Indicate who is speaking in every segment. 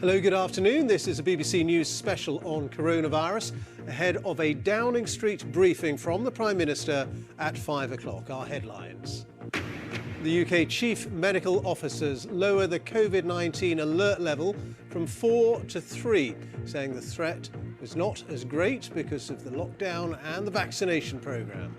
Speaker 1: Hello, good afternoon. This is a BBC News special on coronavirus, ahead of a Downing Street briefing from the Prime Minister at 5 o'clock. Our headlines. The UK Chief Medical Officers lower the COVID-19 alert level from 4 to 3, saying the threat was not as great because of the lockdown and the vaccination programme.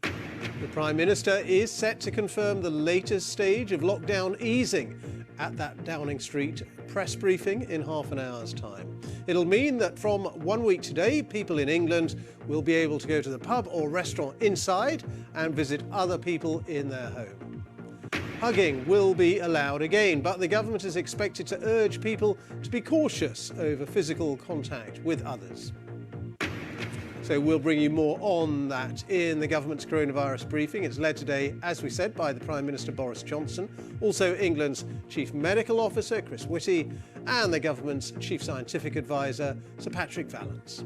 Speaker 1: The Prime Minister is set to confirm the latest stage of lockdown easing at that Downing Street press briefing in half an hour's time. It'll mean that from 1 week today, people in England will be able to go to the pub or restaurant inside and visit other people in their home. Hugging will be allowed again, but the government is expected to urge people to be cautious over physical contact with others. So we'll bring you more on that in the government's coronavirus briefing. It's led today, as we said, by the Prime Minister Boris Johnson, also England's Chief Medical Officer Chris Whitty, and the government's Chief Scientific Advisor Sir Patrick Vallance.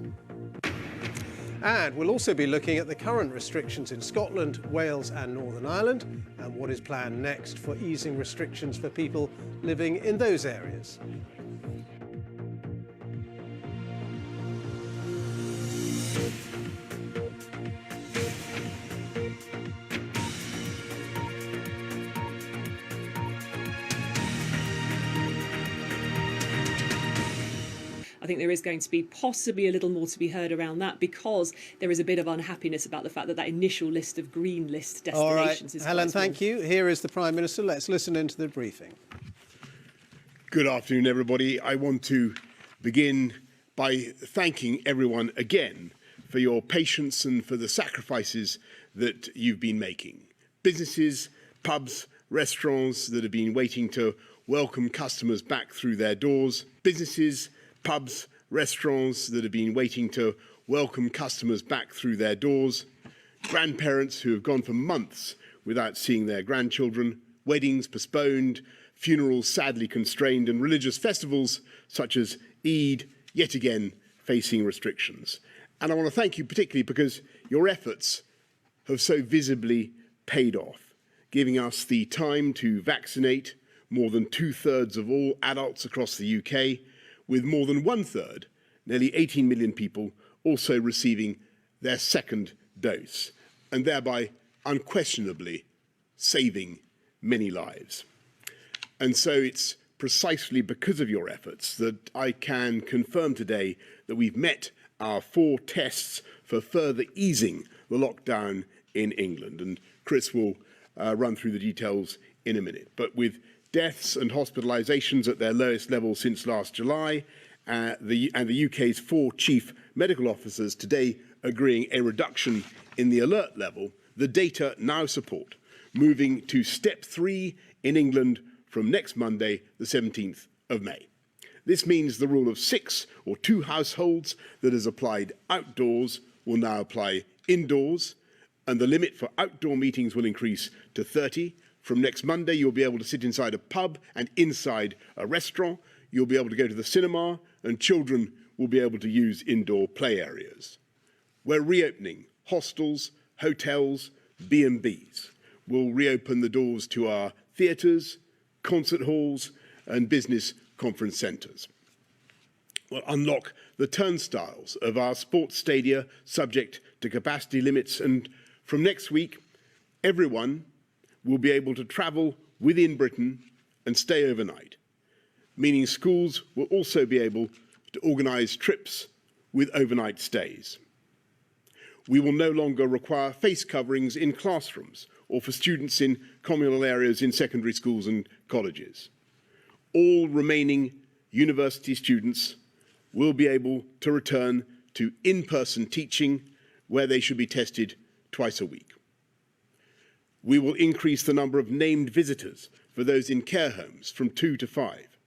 Speaker 1: And we'll also be looking at the current restrictions in Scotland, Wales and Northern Ireland, and what is planned next for easing restrictions for people living in those areas.
Speaker 2: I think there is going to be possibly a little more to be heard around that, because there is a bit of unhappiness about the fact that that initial list of green list destinations is...
Speaker 1: All right, Helen, thank you. Here is the Prime Minister. Let's listen into the briefing.
Speaker 3: Good afternoon, everybody. I want to begin by thanking everyone again for your patience and for the sacrifices that you've been making. Businesses, pubs, restaurants that have been waiting to welcome customers back through their doors. Businesses, pubs, restaurants that have been waiting to welcome customers back through their doors, grandparents who have gone for months without seeing their grandchildren, weddings postponed, funerals sadly constrained, and religious festivals such as Eid yet again facing restrictions. And I want to thank you particularly because your efforts have so visibly paid off, giving us the time to vaccinate more than 2/3 of all adults across the UK, with more than 1/3, nearly 18 million people, also receiving their second dose, and thereby unquestionably saving many lives. And so it's precisely because of your efforts that I can confirm today that we've met our 4 tests for further easing the lockdown in England. And Chris will run through the details in a minute. But with deaths and hospitalisations at their lowest level since last July, the UK's 4 chief medical officers today agreeing a reduction in the alert level, the data now support moving to step 3 in England from next Monday, the 17th of May. This means the rule of 6 or 2 households that is applied outdoors will now apply indoors, and the limit for outdoor meetings will increase to 30. From next Monday, you'll be able to sit inside a pub and inside a restaurant. You'll be able to go to the cinema, and children will be able to use indoor play areas. We're reopening hostels, hotels, B&Bs. We'll reopen the doors to our theatres, concert halls, and business conference centres. We'll unlock the turnstiles of our sports stadia subject to capacity limits, and from next week, everyone will be able to travel within Britain and stay overnight, meaning schools will also be able to organise trips with overnight stays. We will no longer require face coverings in classrooms or for students in communal areas in secondary schools and colleges. All remaining university students will be able to return to in-person teaching, where they should be tested twice a week. We will increase the number of named visitors for those in care homes from 2 to 5.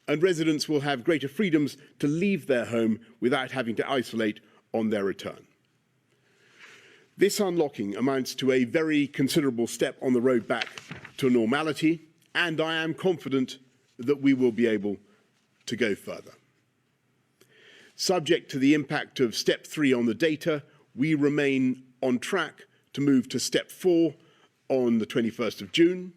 Speaker 3: And residents will have greater freedoms to leave their home without having to isolate on their return. This unlocking amounts to a very considerable step on the road back to normality, and I am confident that we will be able to go further. Subject to the impact of step 3 on the data, we remain on track to move to step 4 on the 21st of June,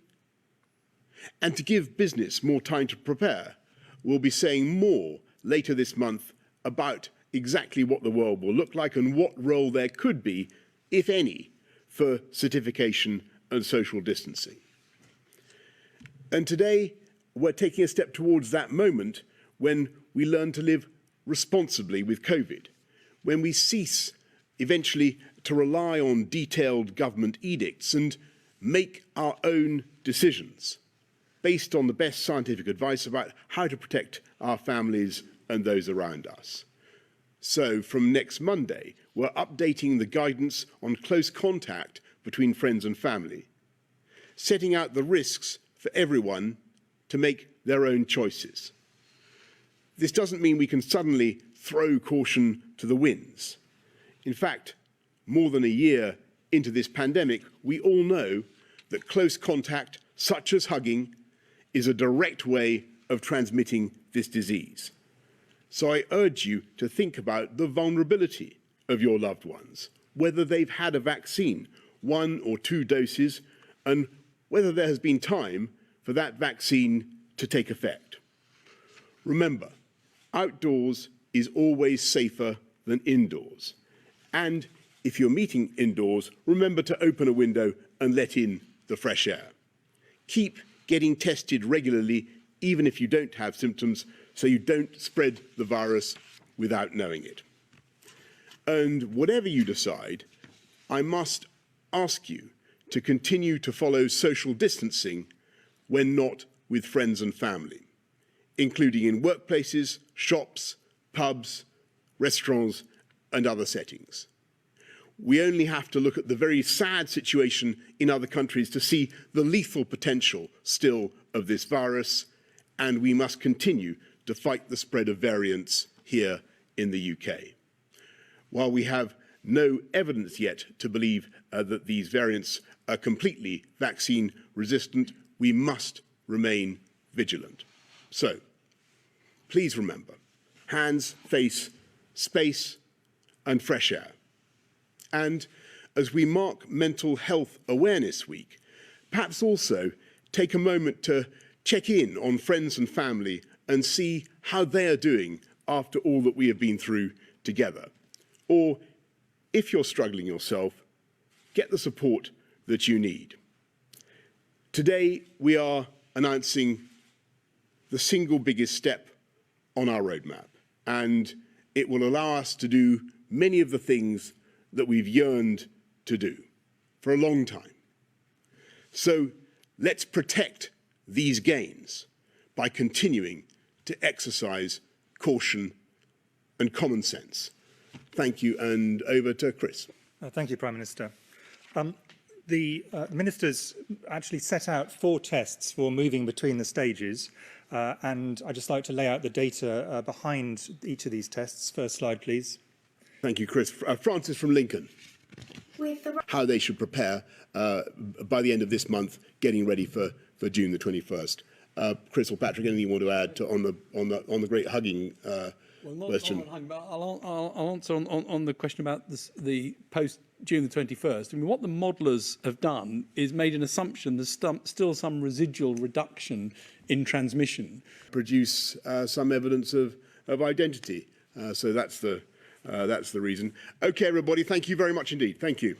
Speaker 3: and to give business more time to prepare, will be saying more later this month about exactly what the world will look like and what role there could be, if any, for certification and social distancing. And today, we're taking a step towards that moment when we learn to live responsibly with COVID, when we cease eventually to rely on detailed government edicts and make our own decisions based on the best scientific advice about how to protect our families and those around us. So from next Monday, we're updating the guidance on close contact between friends and family, setting out the risks for everyone to make their own choices. This doesn't mean we can suddenly throw caution to the winds. In fact, more than a year into this pandemic, we all know that close contact, such as hugging, is a direct way of transmitting this disease. So I urge you to think about the vulnerability of your loved ones, whether they've had a vaccine, 1 or 2 doses, and whether there has been time for that vaccine to take effect. Remember, outdoors is always safer than indoors. And if you're meeting indoors, remember to open a window and let in the fresh air. Keep getting tested regularly, even if you don't have symptoms, so you don't spread the virus without knowing it. And whatever you decide, I must ask you to continue to follow social distancing when not with friends and family, including in workplaces, shops, pubs, restaurants, and other settings. We only have to look at the very sad situation in other countries to see the lethal potential still of this virus, and we must continue to fight the spread of variants here in the UK. While we have no evidence yet to believe that these variants are completely vaccine resistant, we must remain vigilant. So, please remember, hands, face, space, and fresh air. And as we mark Mental Health Awareness Week, perhaps also take a moment to check in on friends and family and see how they are doing after all that we have been through together. Or, if you're struggling yourself, get the support that you need. Today, we are announcing the single biggest step on our roadmap, and it will allow us to do many of the things that we've yearned to do for a long time. So let's protect these gains by continuing to exercise caution and common sense. Thank you, and over to Chris.
Speaker 4: Thank you, Prime Minister. The ministers actually set out 4 tests for moving between the stages, and I'd just like to lay out the data behind each of these tests. First slide, please.
Speaker 3: Thank you, Chris. Francis from Lincoln. How they should prepare by the end of this month, getting ready for June the 21st. Chris or Patrick, anything you want to add on the great hugging question?
Speaker 5: Well, not on hugging, but I'll answer on the question about the post June the 21st. I mean, what the modellers have done is made an assumption there's still some residual reduction in transmission.
Speaker 3: Produce some evidence of identity. So that's the reason. Okay, everybody, thank you very much indeed. Thank you.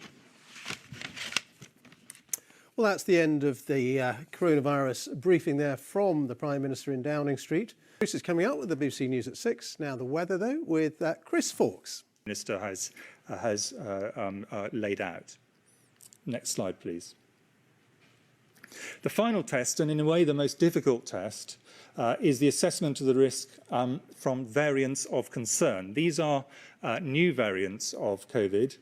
Speaker 1: Well, that's the end of the coronavirus briefing there from the Prime Minister in Downing Street. Bruce is coming up with the BBC News at 6. Now the weather, though, with Chris Fawkes.
Speaker 4: The Minister has laid out. Next slide, please. The final test, and in a way the most difficult test, is the assessment of the risk from variants of concern. These are new variants of COVID,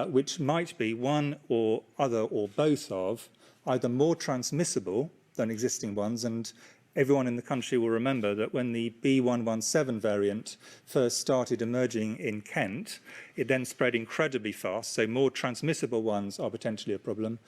Speaker 4: which might be one or other or both of either more transmissible than existing ones, and everyone in the country will remember that when the B117 variant first started emerging in Kent, it then spread incredibly fast, so more transmissible ones are potentially a problem.